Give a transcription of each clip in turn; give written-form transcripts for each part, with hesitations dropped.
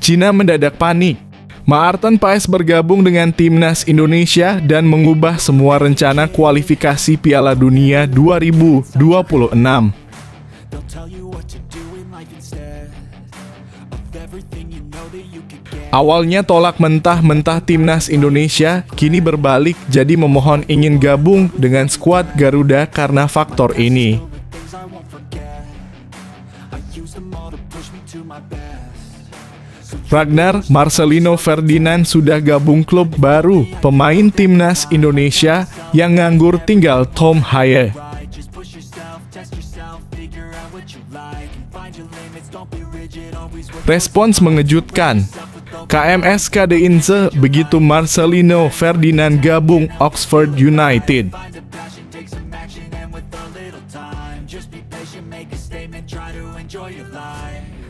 Cina mendadak panik. Maarten Paes bergabung dengan Timnas Indonesia dan mengubah semua rencana kualifikasi Piala Dunia 2026. Awalnya tolak mentah-mentah Timnas Indonesia, kini berbalik jadi memohon ingin gabung dengan skuad Garuda karena faktor ini. Ragnar Marcelino Ferdinand sudah gabung klub baru, pemain Timnas Indonesia yang nganggur tinggal Tom Haye. Respons mengejutkan. KMS Kadeinze begitu Marcelino Ferdinand gabung Oxford United.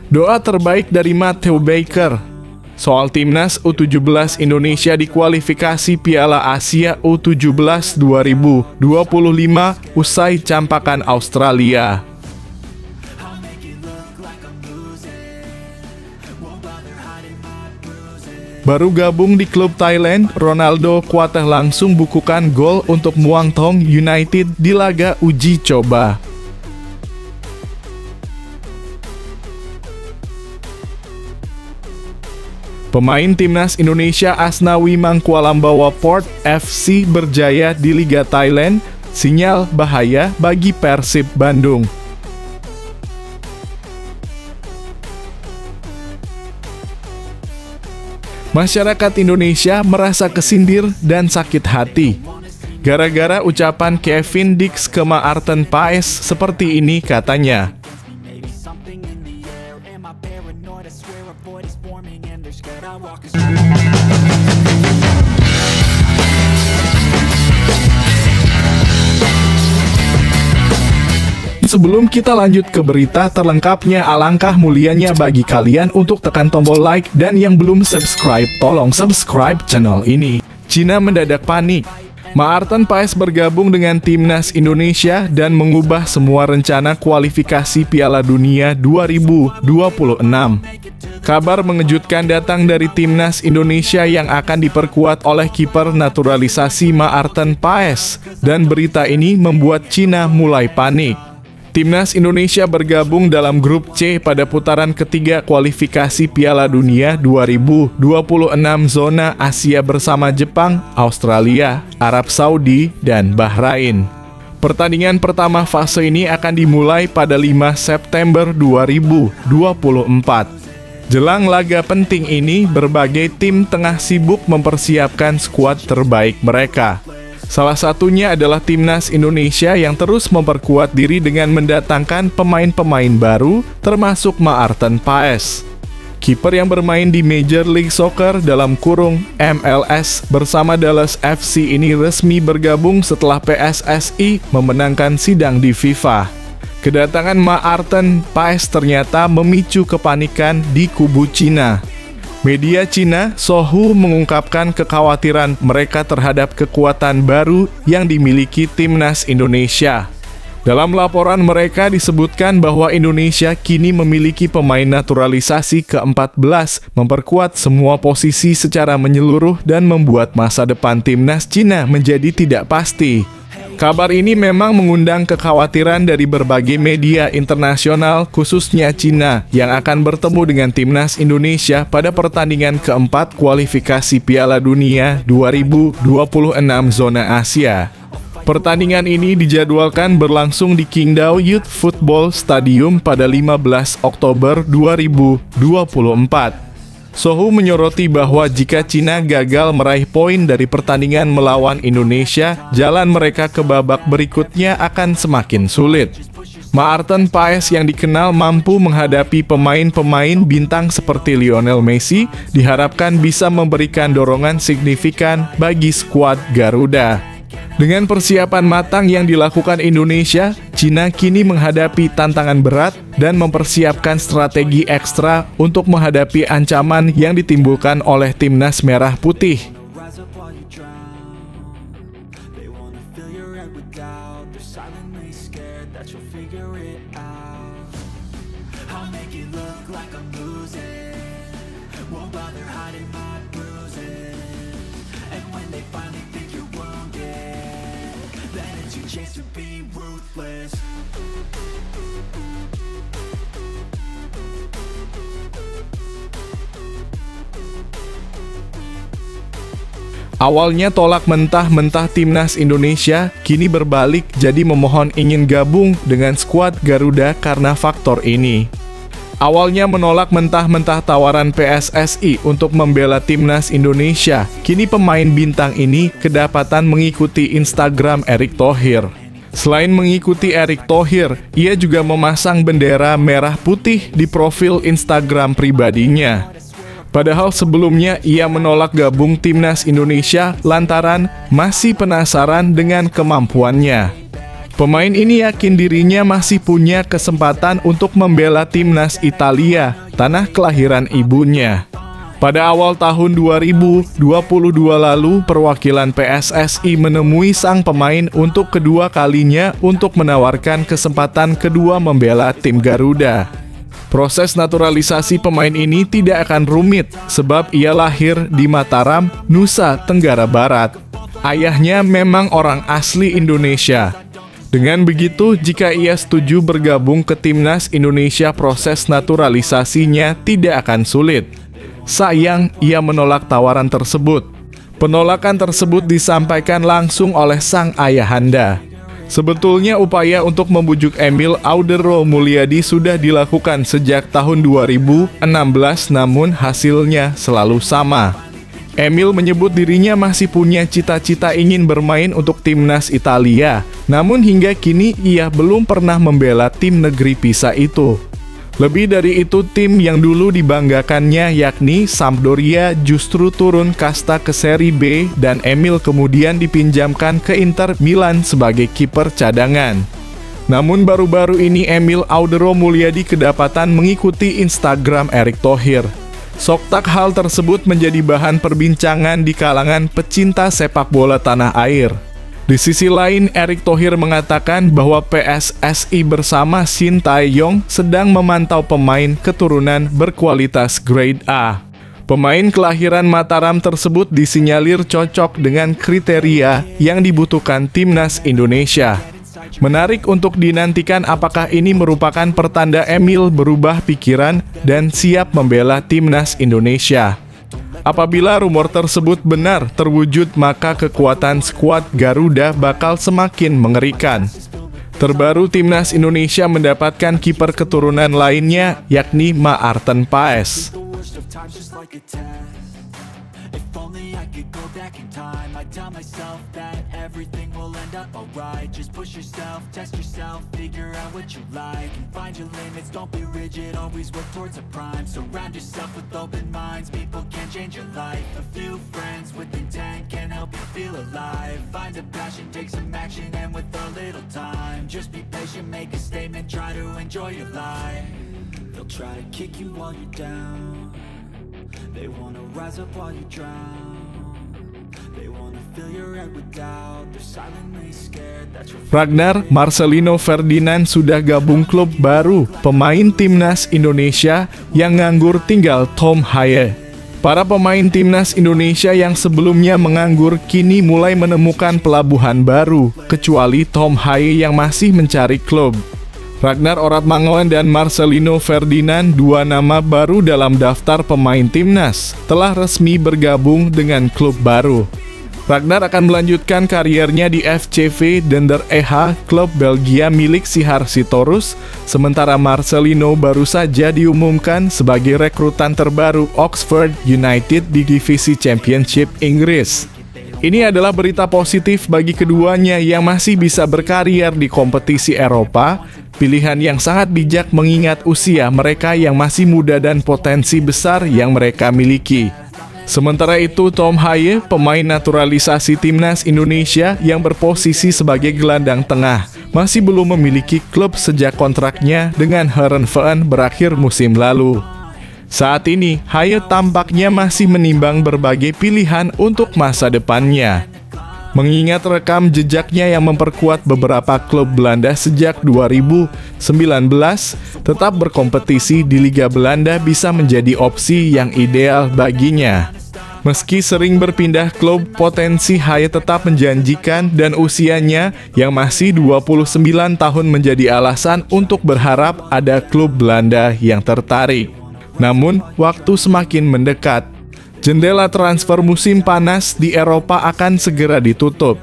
Doa terbaik dari Matteo Baker. Soal Timnas U17 Indonesia di kualifikasi Piala Asia U17 2025 usai campakan Australia. Baru gabung di klub Thailand, Ronaldo kuatah langsung bukukan gol untuk Muang Thong United di laga uji coba. Pemain Timnas Indonesia Asnawi Mangkualambawa Port FC berjaya di Liga Thailand, sinyal bahaya bagi Persib Bandung. Masyarakat Indonesia merasa kesindir dan sakit hati gara-gara ucapan Kevin Dix ke Maarten Paes seperti ini katanya. Sebelum kita lanjut ke berita terlengkapnya, alangkah mulianya bagi kalian untuk tekan tombol like dan yang belum subscribe, tolong subscribe channel ini. Cina mendadak panik. Maarten Paes bergabung dengan Timnas Indonesia dan mengubah semua rencana kualifikasi Piala Dunia 2026. Kabar mengejutkan datang dari Timnas Indonesia yang akan diperkuat oleh kiper naturalisasi Maarten Paes, dan berita ini membuat Cina mulai panik. Timnas Indonesia bergabung dalam grup C pada putaran ketiga kualifikasi Piala Dunia 2026 zona Asia bersama Jepang, Australia, Arab Saudi, dan Bahrain. Pertandingan pertama fase ini akan dimulai pada 5 September 2024. Jelang laga penting ini, berbagai tim tengah sibuk mempersiapkan skuad terbaik mereka. Salah satunya adalah Timnas Indonesia yang terus memperkuat diri dengan mendatangkan pemain-pemain baru, termasuk Maarten Paes. Kiper yang bermain di Major League Soccer dalam kurung MLS bersama Dallas FC ini resmi bergabung setelah PSSI memenangkan sidang di FIFA. Kedatangan Maarten Paes ternyata memicu kepanikan di kubu Cina. Media Cina, Sohu, mengungkapkan kekhawatiran mereka terhadap kekuatan baru yang dimiliki Timnas Indonesia. Dalam laporan mereka disebutkan bahwa Indonesia kini memiliki pemain naturalisasi ke-14, memperkuat semua posisi secara menyeluruh dan membuat masa depan Timnas Cina menjadi tidak pasti. Kabar ini memang mengundang kekhawatiran dari berbagai media internasional, khususnya Cina, yang akan bertemu dengan Timnas Indonesia pada pertandingan keempat kualifikasi Piala Dunia 2026 zona Asia. Pertandingan ini dijadwalkan berlangsung di Qingdao Youth Football Stadium pada 15 Oktober 2024. Sohu menyoroti bahwa jika Cina gagal meraih poin dari pertandingan melawan Indonesia, jalan mereka ke babak berikutnya akan semakin sulit. Maarten Paes yang dikenal mampu menghadapi pemain-pemain bintang seperti Lionel Messi diharapkan bisa memberikan dorongan signifikan bagi skuad Garuda. Dengan persiapan matang yang dilakukan Indonesia, Cina kini menghadapi tantangan berat dan mempersiapkan strategi ekstra untuk menghadapi ancaman yang ditimbulkan oleh Timnas Merah Putih. won't bother hiding my bruises. And when they finally think you're wounded, then it's your chance to be ruthless. Awalnya tolak mentah-mentah timnas Indonesia, kini berbalik jadi memohon ingin gabung dengan skuad Garuda karena faktor ini. Awalnya menolak mentah-mentah tawaran PSSI untuk membela timnas Indonesia, kini pemain bintang ini kedapatan mengikuti Instagram Erick Thohir. Selain mengikuti Erick Thohir, ia juga memasang bendera merah putih di profil Instagram pribadinya. Padahal sebelumnya ia menolak gabung timnas Indonesia lantaran masih penasaran dengan kemampuannya. Pemain ini yakin dirinya masih punya kesempatan untuk membela timnas Italia, tanah kelahiran ibunya. Pada awal tahun 2022 lalu, perwakilan PSSI menemui sang pemain untuk kedua kalinya untuk menawarkan kesempatan kedua membela tim Garuda. Proses naturalisasi pemain ini tidak akan rumit sebab ia lahir di Mataram, Nusa Tenggara Barat. Ayahnya memang orang asli Indonesia. Dengan begitu, jika ia setuju bergabung ke timnas Indonesia, proses naturalisasinya tidak akan sulit. Sayang, ia menolak tawaran tersebut. Penolakan tersebut disampaikan langsung oleh sang ayahanda. Sebetulnya upaya untuk membujuk Emil Audero Mulyadi sudah dilakukan sejak tahun 2016, namun hasilnya selalu sama. Emil menyebut dirinya masih punya cita-cita ingin bermain untuk timnas Italia, namun hingga kini ia belum pernah membela tim negeri Pisa itu. Lebih dari itu, tim yang dulu dibanggakannya yakni Sampdoria justru turun kasta ke Serie B dan Emil kemudian dipinjamkan ke Inter Milan sebagai kiper cadangan. Namun baru-baru ini Emil Audero Mulyadi kedapatan mengikuti Instagram Erick Thohir. Sontak hal tersebut menjadi bahan perbincangan di kalangan pecinta sepak bola tanah air. Di sisi lain, Erick Thohir mengatakan bahwa PSSI bersama Shin Tae-yong sedang memantau pemain keturunan berkualitas grade A. Pemain kelahiran Mataram tersebut disinyalir cocok dengan kriteria yang dibutuhkan timnas Indonesia. Menarik untuk dinantikan apakah ini merupakan pertanda Emil berubah pikiran dan siap membela timnas Indonesia. Apabila rumor tersebut benar terwujud, maka kekuatan skuad Garuda bakal semakin mengerikan. Terbaru, timnas Indonesia mendapatkan kiper keturunan lainnya, yakni Maarten Paes. If only I could go back in time, I'd tell myself that everything will end up alright. Just push yourself, test yourself, figure out what you like, and find your limits, don't be rigid, always work towards a prime. Surround yourself with open minds, people can change your life. A few friends with intent can help you feel alive. Find a passion, take some action, and with a little time, just be patient, make a statement, try to enjoy your life. They'll try to kick you while you're down. They wanna rise up while you drown. They wanna fill your head with doubt. They're silently scared that you're... Ragnar Marcelino Ferdinand sudah gabung klub baru, pemain timnas Indonesia yang nganggur tinggal Tom Haye. Para pemain timnas Indonesia yang sebelumnya menganggur kini mulai menemukan pelabuhan baru, kecuali Tom Haye yang masih mencari klub. Ragnar Oratmangoen dan Marcelino Ferdinand, dua nama baru dalam daftar pemain timnas, telah resmi bergabung dengan klub baru. Ragnar akan melanjutkan kariernya di FCV Dender EH, klub Belgia milik Sihar Sitorus, sementara Marcelino baru saja diumumkan sebagai rekrutan terbaru Oxford United di divisi Championship Inggris. Ini adalah berita positif bagi keduanya yang masih bisa berkarier di kompetisi Eropa, pilihan yang sangat bijak mengingat usia mereka yang masih muda dan potensi besar yang mereka miliki. Sementara itu, Tom Haye, pemain naturalisasi timnas Indonesia yang berposisi sebagai gelandang tengah, masih belum memiliki klub sejak kontraknya dengan Heerenveen berakhir musim lalu. Saat ini, Haye tampaknya masih menimbang berbagai pilihan untuk masa depannya. Mengingat rekam jejaknya yang memperkuat beberapa klub Belanda sejak 2019, tetap berkompetisi di Liga Belanda bisa menjadi opsi yang ideal baginya. Meski sering berpindah klub, potensi Haye tetap menjanjikan dan usianya yang masih 29 tahun menjadi alasan untuk berharap ada klub Belanda yang tertarik. Namun, waktu semakin mendekat. Jendela transfer musim panas di Eropa akan segera ditutup,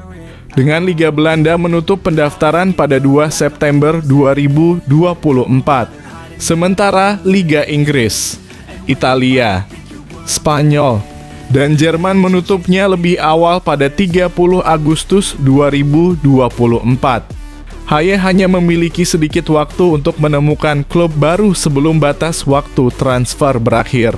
dengan Liga Belanda menutup pendaftaran pada 2 September 2024. Sementara Liga Inggris, Italia, Spanyol, dan Jerman menutupnya lebih awal pada 30 Agustus 2024. Haye hanya memiliki sedikit waktu untuk menemukan klub baru sebelum batas waktu transfer berakhir.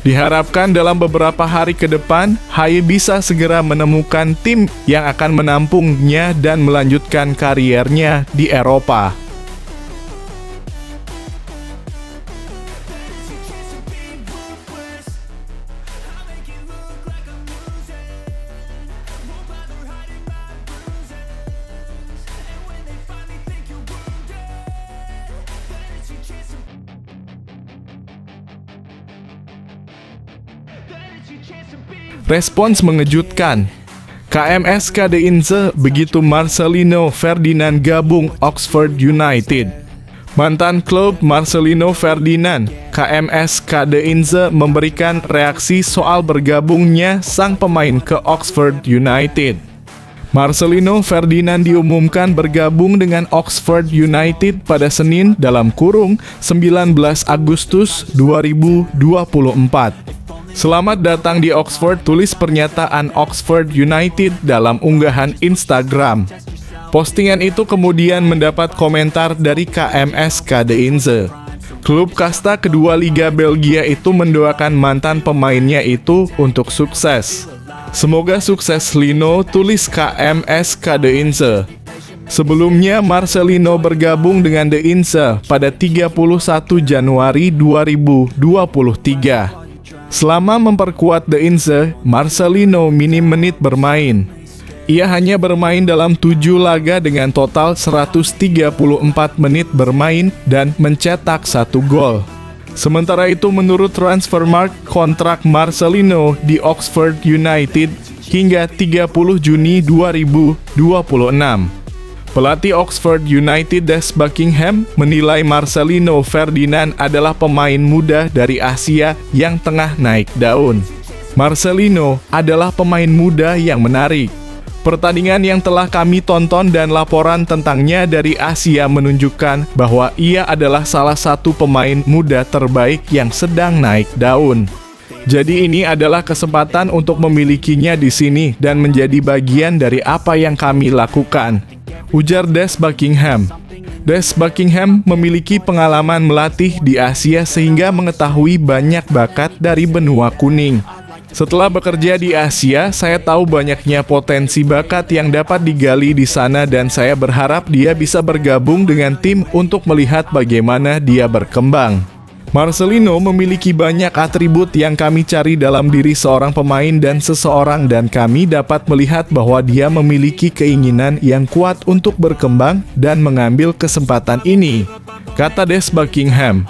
Diharapkan dalam beberapa hari ke depan, Haye bisa segera menemukan tim yang akan menampungnya dan melanjutkan kariernya di Eropa. Respons mengejutkan. KMS KD Inze begitu Marcelino Ferdinand gabung Oxford United. Mantan klub Marcelino Ferdinand, KMS KD Inze memberikan reaksi soal bergabungnya sang pemain ke Oxford United. Marcelino Ferdinand diumumkan bergabung dengan Oxford United pada Senin dalam kurung 19 Agustus 2024. Selamat datang di Oxford, tulis pernyataan Oxford United dalam unggahan Instagram. Postingan itu kemudian mendapat komentar dari KMS KD Inze. Klub kasta kedua Liga Belgia itu mendoakan mantan pemainnya itu untuk sukses. Semoga sukses Lino, tulis KMS KD Inze. Sebelumnya Marcelino bergabung dengan De Inze pada 31 Januari 2023. Selama memperkuat De Inze, Marcelino minim menit bermain. Ia hanya bermain dalam 7 laga dengan total 134 menit bermain dan mencetak 1 gol. Sementara itu menurut Transfermarkt, kontrak Marcelino di Oxford United hingga 30 Juni 2026. Pelatih Oxford United Des Buckingham menilai Marcelino Ferdinand adalah pemain muda dari Asia yang tengah naik daun. Marcelino adalah pemain muda yang menarik. Pertandingan yang telah kami tonton dan laporan tentangnya dari Asia menunjukkan bahwa ia adalah salah satu pemain muda terbaik yang sedang naik daun. Jadi ini adalah kesempatan untuk memilikinya di sini dan menjadi bagian dari apa yang kami lakukan, ujar Des Buckingham. Des Buckingham memiliki pengalaman melatih di Asia sehingga mengetahui banyak bakat dari benua kuning. Setelah bekerja di Asia, saya tahu banyaknya potensi bakat yang dapat digali di sana dan saya berharap dia bisa bergabung dengan tim untuk melihat bagaimana dia berkembang. Marcelino memiliki banyak atribut yang kami cari dalam diri seorang pemain dan seseorang, dan kami dapat melihat bahwa dia memiliki keinginan yang kuat untuk berkembang dan mengambil kesempatan ini, kata Des Buckingham.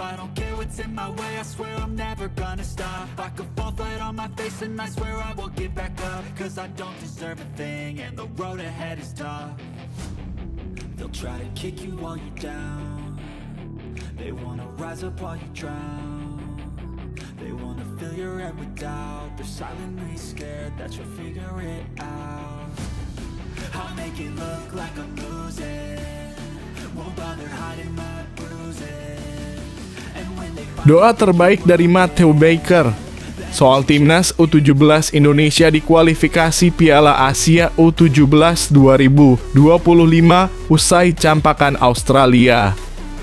They wanna rise up while you drown. They wanna fill your head with doubt. They're silently scared that you'll figure it out. I'll make it look like I'm losing. Won't bother hiding my bruises. And when they Doa terbaik dari Matteo Baker. Soal timnas U17 Indonesia di kualifikasi Piala Asia U17 2025 usai campakan Australia.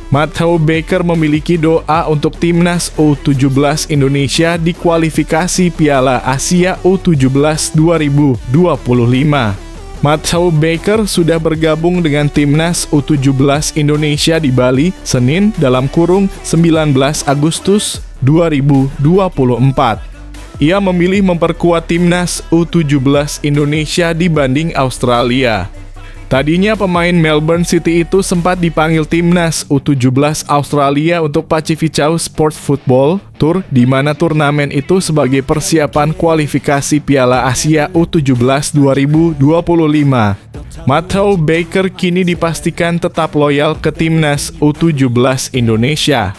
Matteo Baker memiliki doa untuk timnas U17 Indonesia di kualifikasi Piala Asia U17 2025. Matteo Baker sudah bergabung dengan timnas U17 Indonesia di Bali, Senin dalam kurung 19 Agustus 2024. Ia memilih memperkuat timnas U17 Indonesia dibanding Australia. Tadinya pemain Melbourne City itu sempat dipanggil timnas U17 Australia untuk Pacificau Sport Football Tour, di mana turnamen itu sebagai persiapan kualifikasi Piala Asia U17 2025. Matthew Baker kini dipastikan tetap loyal ke timnas U17 Indonesia.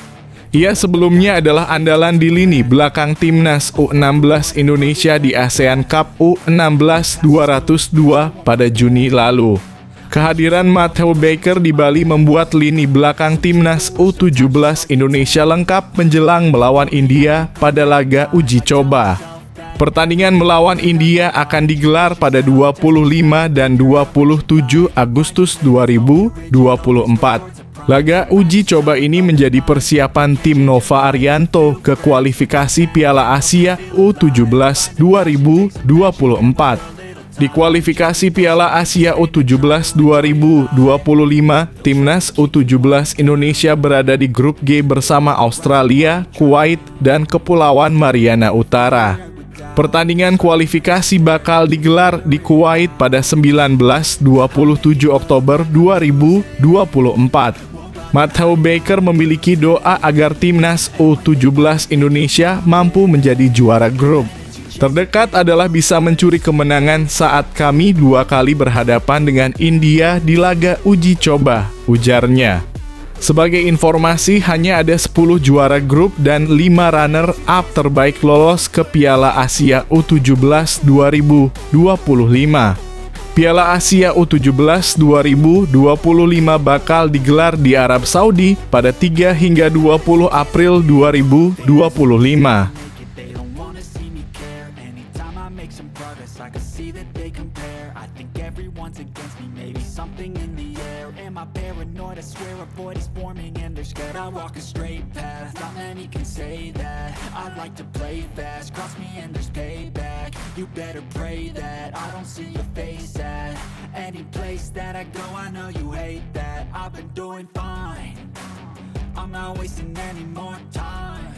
Ia sebelumnya adalah andalan di lini belakang timnas U16 Indonesia di ASEAN Cup U16 202 pada Juni lalu. Kehadiran Matthew Baker di Bali membuat lini belakang timnas U17 Indonesia lengkap menjelang melawan India pada laga uji coba. Pertandingan melawan India akan digelar pada 25 dan 27 Agustus 2024. Laga uji coba ini menjadi persiapan tim Nova Arianto ke kualifikasi Piala Asia U17 2024. Di kualifikasi Piala Asia U17 2025, timnas U17 Indonesia berada di grup G bersama Australia, Kuwait, dan Kepulauan Mariana Utara. Pertandingan kualifikasi bakal digelar di Kuwait pada 19-27 Oktober 2024. Matthew Baker memiliki doa agar timnas U17 Indonesia mampu menjadi juara grup. Terdekat adalah bisa mencuri kemenangan saat kami 2 kali berhadapan dengan India di laga uji coba, ujarnya. Sebagai informasi, hanya ada 10 juara grup dan 5 runner-up terbaik lolos ke Piala Asia U17 2025. Piala Asia U17 2025 bakal digelar di Arab Saudi pada 3 hingga 20 April 2025. I can see that they compare. I think everyone's against me. Maybe something in the air. Am I paranoid? I swear a void is forming and they're scared. I walk a straight path. Not many can say that. I like to play fast. Cross me and there's payback. You better pray that I don't see your face at any place that I go. I know you hate that. I've been doing fine. I'm not wasting any more time.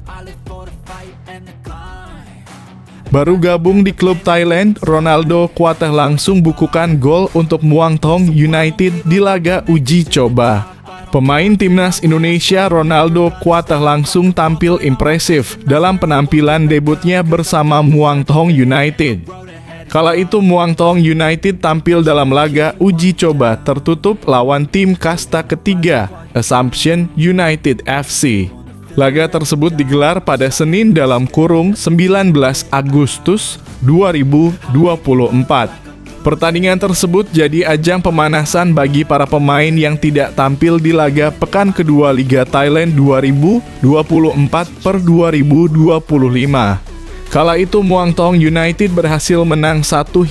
I live for the fight and the climb. Baru gabung di klub Thailand, Ronaldo Kuateh langsung bukukan gol untuk Muang Thong United di laga uji coba. Pemain timnas Indonesia Ronaldo Kuateh langsung tampil impresif dalam penampilan debutnya bersama Muang Thong United. Kala itu Muang Thong United tampil dalam laga uji coba tertutup lawan tim kasta ketiga, Assumption United FC. Laga tersebut digelar pada Senin dalam kurung 19 Agustus 2024. Pertandingan tersebut jadi ajang pemanasan bagi para pemain yang tidak tampil di laga pekan kedua Liga Thailand 2024 per 2025. Kala itu Muang Thong United berhasil menang 1-0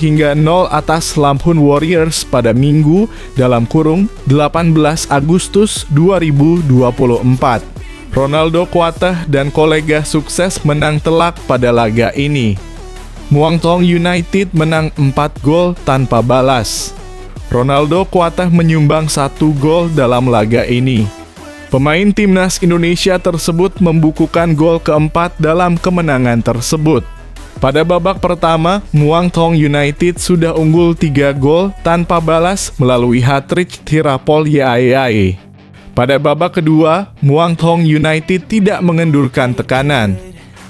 atas Lampun Warriors pada Minggu dalam kurung 18 Agustus 2024. Ronaldo Kuateh dan kolega sukses menang telak pada laga ini. Muang Thong United menang 4 gol tanpa balas. Ronaldo Kuateh menyumbang 1 gol dalam laga ini. Pemain timnas Indonesia tersebut membukukan gol keempat dalam kemenangan tersebut. Pada babak pertama, Muang Thong United sudah unggul 3 gol tanpa balas melalui hat-trick Tirapol Yae. Pada babak kedua, Muang Thong United tidak mengendurkan tekanan.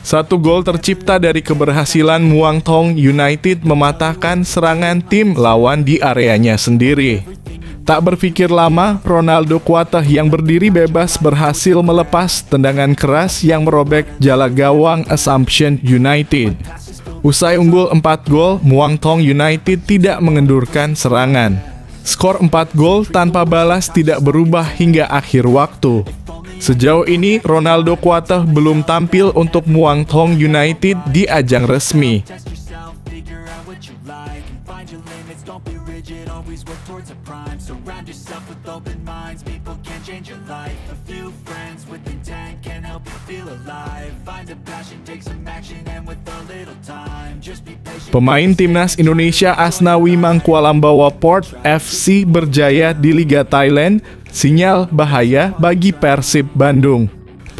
1 gol tercipta dari keberhasilan Muang Thong United mematahkan serangan tim lawan di areanya sendiri. Tak berpikir lama, Ronaldo Kuateh yang berdiri bebas berhasil melepas tendangan keras yang merobek jala gawang Assumption United. Usai unggul 4 gol, Muang Thong United tidak mengendurkan serangan. Skor 4 gol tanpa balas tidak berubah hingga akhir waktu. Sejauh ini, Ronaldo Kuateh belum tampil untuk Muang Thong United di ajang resmi. Pemain timnas Indonesia Asnawi Mangkualambawa Port FC berjaya di Liga Thailand, sinyal bahaya bagi Persib Bandung.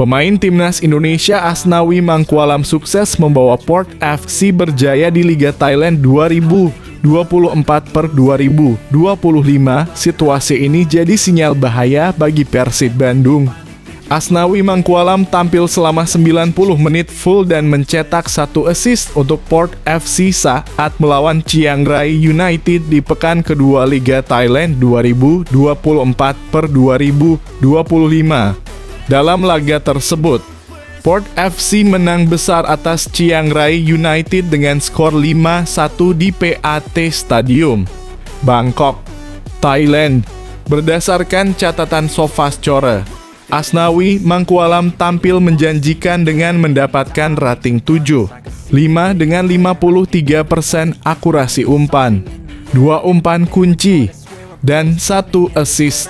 Pemain timnas Indonesia Asnawi Mangkualam sukses membawa Port FC berjaya di Liga Thailand 2024 per 2025. Situasi ini jadi sinyal bahaya bagi Persib Bandung. Asnawi Mangkualam tampil selama 90 menit full dan mencetak 1 assist untuk Port FC saat melawan Chiang Rai United di pekan kedua Liga Thailand 2024 per 2025. Dalam laga tersebut, Port FC menang besar atas Chiang Rai United dengan skor 5-1 di PAT Stadium, Bangkok, Thailand. Berdasarkan catatan SofaScore, Asnawi Mangkualam tampil menjanjikan dengan mendapatkan rating 7, 5 dengan 53% akurasi umpan, 2 umpan kunci, dan 1 assist.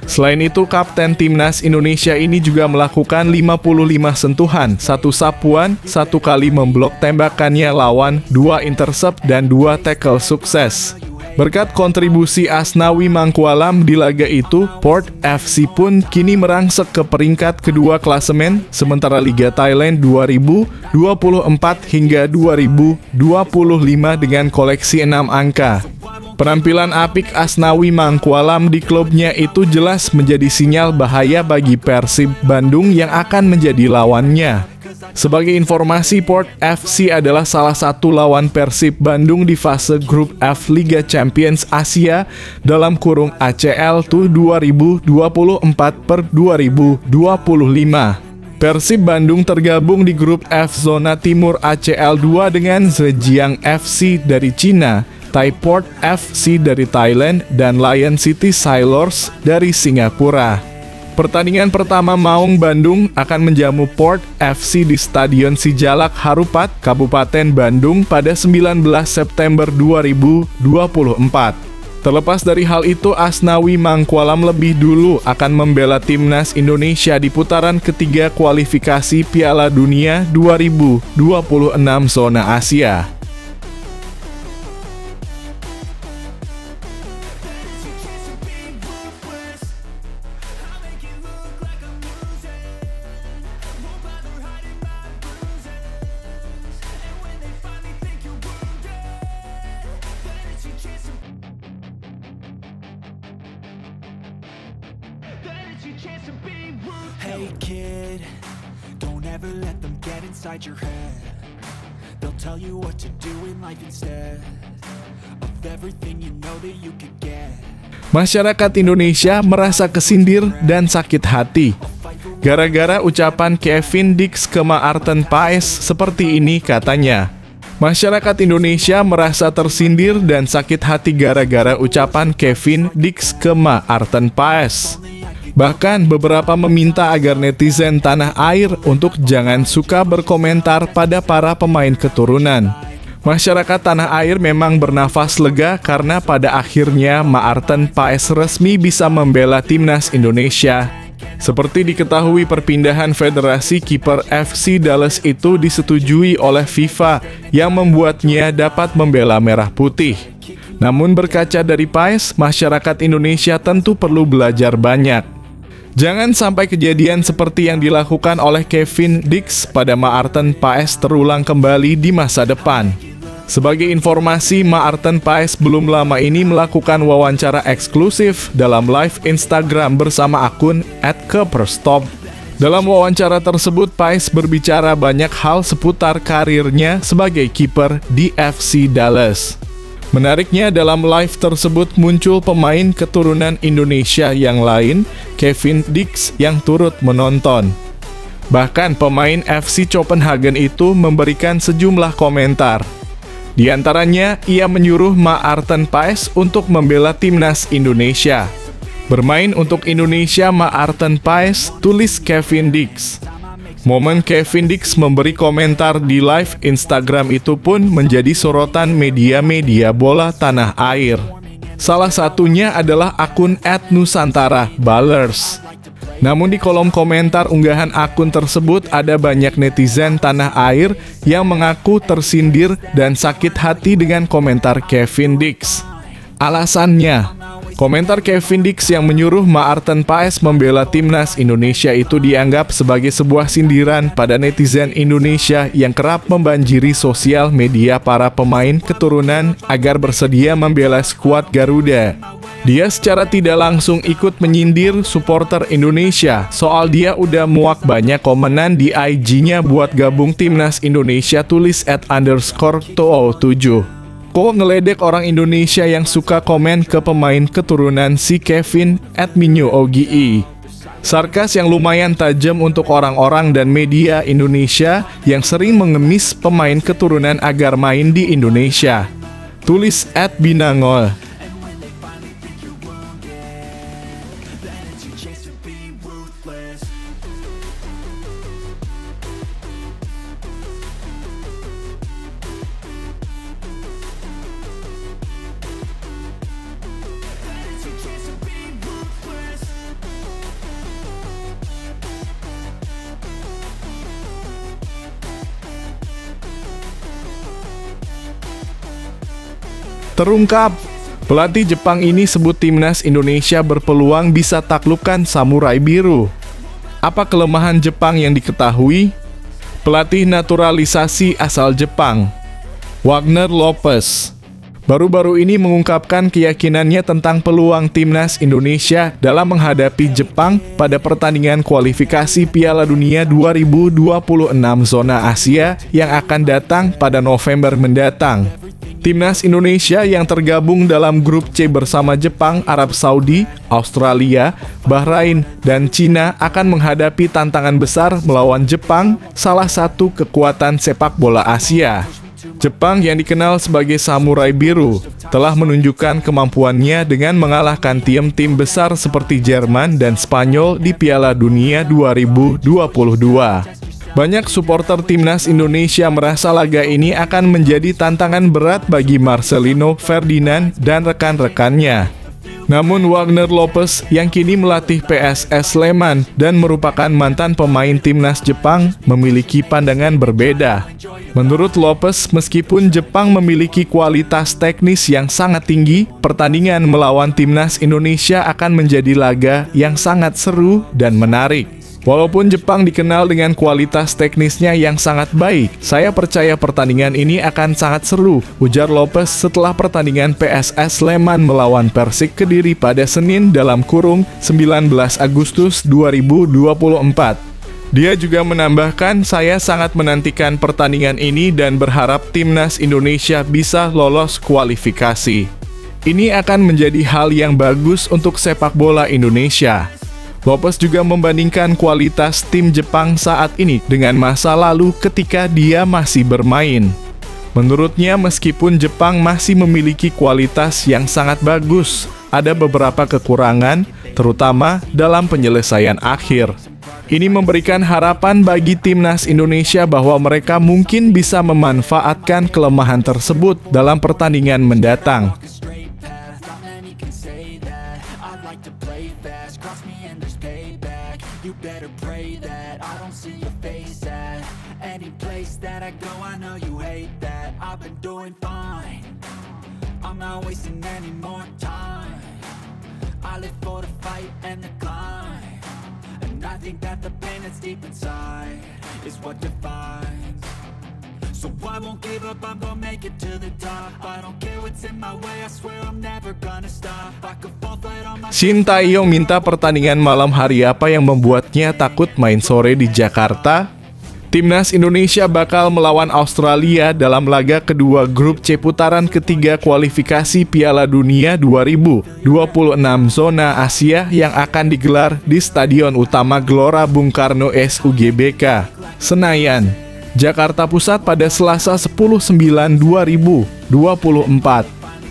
Selain itu, Kapten Timnas Indonesia ini juga melakukan 55 sentuhan, 1 sapuan, 1 kali memblok tembakannya lawan, 2 intercept, dan 2 tackle sukses. Berkat kontribusi Asnawi Mangkualam di laga itu, Port FC pun kini merangsek ke peringkat kedua klasemen, sementara Liga Thailand 2024 hingga 2025 dengan koleksi 6 angka. Penampilan apik Asnawi Mangkualam di klubnya itu jelas menjadi sinyal bahaya bagi Persib Bandung yang akan menjadi lawannya. Sebagai informasi, Port FC adalah salah satu lawan Persib Bandung di fase grup F Liga Champions Asia dalam kurung ACL TU 2024 per 2025. Persib Bandung tergabung di grup F zona timur ACL 2 dengan Zhejiang FC dari Cina, Thaiport FC dari Thailand, dan Lion City Sailors dari Singapura. Pertandingan pertama Maung Bandung akan menjamu Port FC di Stadion Sijalak Harupat, Kabupaten Bandung pada 19 September 2024. Terlepas dari hal itu, Asnawi Mangkualam lebih dulu akan membela timnas Indonesia di putaran ketiga kualifikasi Piala Dunia 2026 zona Asia. Hey kid, don't ever let them get inside your head. They'll tell you what to do in life instead of everything you know that you could get. Masyarakat Indonesia merasa kesindir dan sakit hati gara-gara ucapan Kevin Dix ke Maarten Paes seperti ini katanya. Masyarakat Indonesia merasa tersindir dan sakit hati gara-gara ucapan Kevin Dix ke Maarten Paes. Bahkan beberapa meminta agar netizen tanah air untuk jangan suka berkomentar pada para pemain keturunan. Masyarakat tanah air memang bernafas lega karena pada akhirnya Maarten Paes resmi bisa membela timnas Indonesia. Seperti diketahui, perpindahan federasi kiper FC Dallas itu disetujui oleh FIFA yang membuatnya dapat membela merah putih. Namun berkaca dari Paes, masyarakat Indonesia tentu perlu belajar banyak. Jangan sampai kejadian seperti yang dilakukan oleh Kevin Dix pada Maarten Paes terulang kembali di masa depan. Sebagai informasi, Maarten Paes belum lama ini melakukan wawancara eksklusif dalam live Instagram bersama akun @keperstop. Dalam wawancara tersebut, Paes berbicara banyak hal seputar karirnya sebagai kiper di FC Dallas. Menariknya, dalam live tersebut muncul pemain keturunan Indonesia yang lain, Kevin Dix, yang turut menonton. Bahkan pemain FC Copenhagen itu memberikan sejumlah komentar. Di antaranya, ia menyuruh Maarten Paes untuk membela timnas Indonesia. Bermain untuk Indonesia, Maarten Paes, tulis Kevin Dix. Momen Kevin Dix memberi komentar di live Instagram itu pun menjadi sorotan media-media bola tanah air. Salah satunya adalah akun @nusantara_ballers. Namun di kolom komentar unggahan akun tersebut ada banyak netizen tanah air yang mengaku tersindir dan sakit hati dengan komentar Kevin Dix. Alasannya, Komentar Kevin Dix yang menyuruh Maarten Paes membela timnas Indonesia itu dianggap sebagai sebuah sindiran pada netizen Indonesia yang kerap membanjiri sosial media para pemain keturunan agar bersedia membela skuad Garuda. Dia secara tidak langsung ikut menyindir supporter Indonesia soal dia udah muak banyak komenan di IG-nya buat gabung timnas Indonesia, tulis @_207. Kok ngeledek orang Indonesia yang suka komen ke pemain keturunan si Kevin @minyo_ogi. Sarkas yang lumayan tajam untuk orang-orang dan media Indonesia yang sering mengemis pemain keturunan agar main di Indonesia, tulis @binangol. Terungkap, pelatih Jepang ini sebut timnas Indonesia berpeluang bisa taklukkan Samurai Biru. Apa kelemahan Jepang yang diketahui? Pelatih naturalisasi asal Jepang, Wagner Lopez, baru-baru ini mengungkapkan keyakinannya tentang peluang timnas Indonesia dalam menghadapi Jepang pada pertandingan kualifikasi Piala Dunia 2026 zona Asia yang akan datang pada November mendatang. Timnas Indonesia yang tergabung dalam grup C bersama Jepang, Arab Saudi, Australia, Bahrain, dan Cina akan menghadapi tantangan besar melawan Jepang, salah satu kekuatan sepak bola Asia. Jepang yang dikenal sebagai Samurai Biru telah menunjukkan kemampuannya dengan mengalahkan tim-tim besar seperti Jerman dan Spanyol di Piala Dunia 2022. Banyak supporter timnas Indonesia merasa laga ini akan menjadi tantangan berat bagi Marcelino Ferdinand dan rekan-rekannya. Namun Wagner Lopez yang kini melatih PSS Sleman dan merupakan mantan pemain timnas Jepang memiliki pandangan berbeda. Menurut Lopez, meskipun Jepang memiliki kualitas teknis yang sangat tinggi, pertandingan melawan timnas Indonesia akan menjadi laga yang sangat seru dan menarik. Walaupun Jepang dikenal dengan kualitas teknisnya yang sangat baik, saya percaya pertandingan ini akan sangat seru, ujar Lopez setelah pertandingan PSS Sleman melawan Persik Kediri pada Senin (19 Agustus 2024). Dia juga menambahkan, saya sangat menantikan pertandingan ini dan berharap timnas Indonesia bisa lolos kualifikasi. Ini akan menjadi hal yang bagus untuk sepak bola Indonesia. Lopez juga membandingkan kualitas tim Jepang saat ini dengan masa lalu ketika dia masih bermain. Menurutnya, meskipun Jepang masih memiliki kualitas yang sangat bagus, ada beberapa kekurangan, terutama dalam penyelesaian akhir. Ini memberikan harapan bagi timnas Indonesia bahwa mereka mungkin bisa memanfaatkan kelemahan tersebut dalam pertandingan mendatang. You better pray that I don't see your face at any place that I go. I know you hate that. I've been doing fine. I'm not wasting any more time. I live for the fight and the climb, and I think that the pain that's deep inside is what defines. So I won't give up, I'm gonna make it to the top. I don't care what's in my way, I swear I'm never gonna stop. I could fall flat on my... Shin Tae-yong minta pertandingan malam hari apa yang membuatnya takut main sore di Jakarta? Timnas Indonesia bakal melawan Australia dalam laga kedua grup C putaran ketiga kualifikasi Piala Dunia 2026 zona Asia yang akan digelar di Stadion Utama Gelora Bung Karno SUGBK, Senayan, Jakarta Pusat pada Selasa 10/9/2024.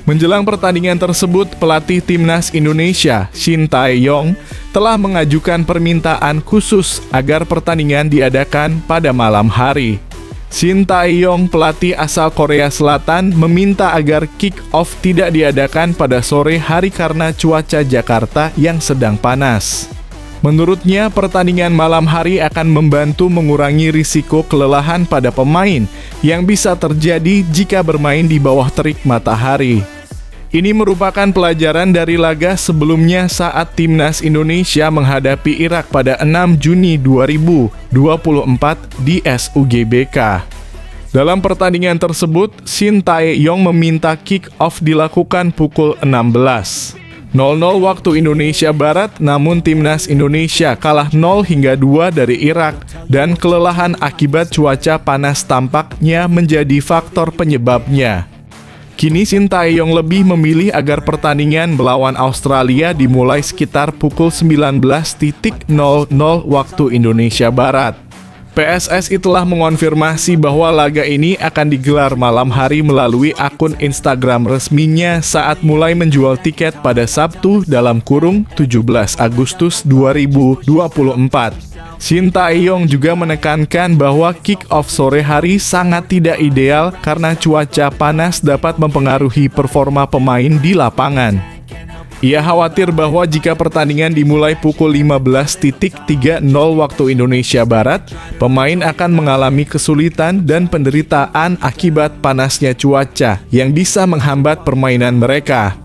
Menjelang pertandingan tersebut, pelatih timnas Indonesia, Shin Tae-yong, telah mengajukan permintaan khusus agar pertandingan diadakan pada malam hari. Shin Tae-yong, pelatih asal Korea Selatan, meminta agar kick-off tidak diadakan pada sore hari karena cuaca Jakarta yang sedang panas. Menurutnya, pertandingan malam hari akan membantu mengurangi risiko kelelahan pada pemain yang bisa terjadi jika bermain di bawah terik matahari. Ini merupakan pelajaran dari laga sebelumnya saat timnas Indonesia menghadapi Irak pada 6 Juni 2024 di SUGBK. Dalam pertandingan tersebut, Shin Tae-yong meminta kick-off dilakukan pukul 16.00 waktu Indonesia Barat, namun timnas Indonesia kalah 0-2 dari Irak dan kelelahan akibat cuaca panas tampaknya menjadi faktor penyebabnya. Kini Shin Tae-yong lebih memilih agar pertandingan melawan Australia dimulai sekitar pukul 19.00 waktu Indonesia Barat. PSSI telah mengonfirmasi bahwa laga ini akan digelar malam hari melalui akun Instagram resminya saat mulai menjual tiket pada Sabtu (17 Agustus 2024). Shin Tae-yong juga menekankan bahwa kick-off sore hari sangat tidak ideal karena cuaca panas dapat mempengaruhi performa pemain di lapangan. Ia khawatir bahwa jika pertandingan dimulai pukul 15.30 waktu Indonesia Barat, pemain akan mengalami kesulitan dan penderitaan akibat panasnya cuaca yang bisa menghambat permainan mereka.